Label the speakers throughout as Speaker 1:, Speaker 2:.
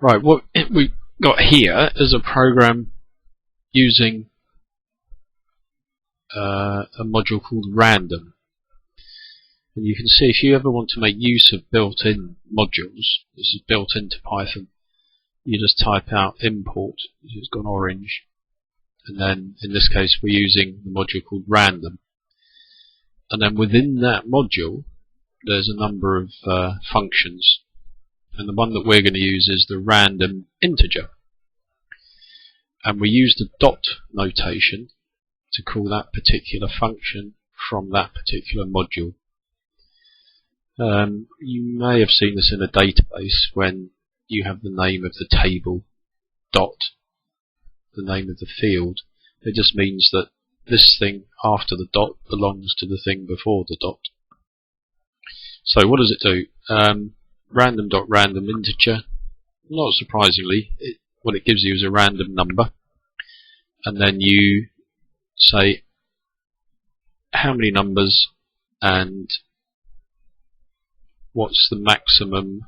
Speaker 1: Right, what we got here is a program using a module called random. And you can see if you ever want to make use of built-in modules, this is built into Python, you just type out import, it's gone orange, and then in this case we're using the module called random. And then within that module there's a number of functions, and the one that we're going to use is the random integer. And we use the dot notation to call that particular function from that particular module. You may have seen this in a database when you have the name of the table dot the name of the field. It just means that this thing after the dot belongs to the thing before the dot. So what does it do? Random integer, not surprisingly, what it gives you is a random number, and then you say how many numbers and what's the maximum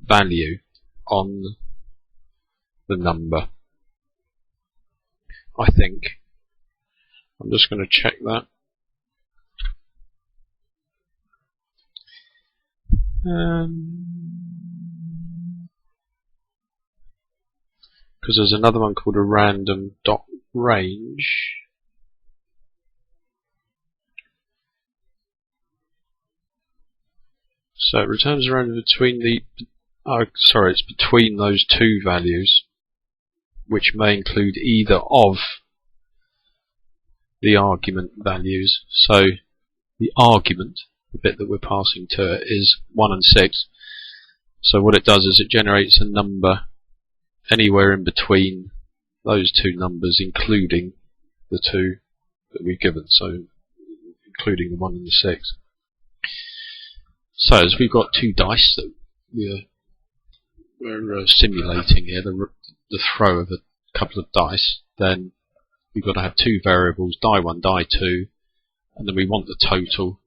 Speaker 1: value on the number. I think I'm just going to check that. Because there's another one called a random dot range. So it returns a random between it's between those two values, which may include either of the argument values. So the argument, the bit that we're passing to it, is 1 and 6. So what it does is it generates a number anywhere in between those two numbers, including the two that we've given, so including the 1 and the 6. So as we've got two dice that we're simulating here, the throw of a couple of dice, then we've got to have two variables, die 1, die 2, and then we want the total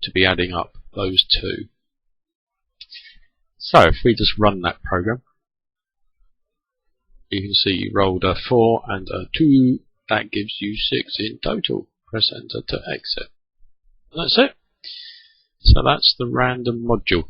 Speaker 1: to be adding up those two. So if we just run that program, you can see you rolled a 4 and a 2, that gives you 6 in total. Press enter to exit. And that's it. So that's the random module.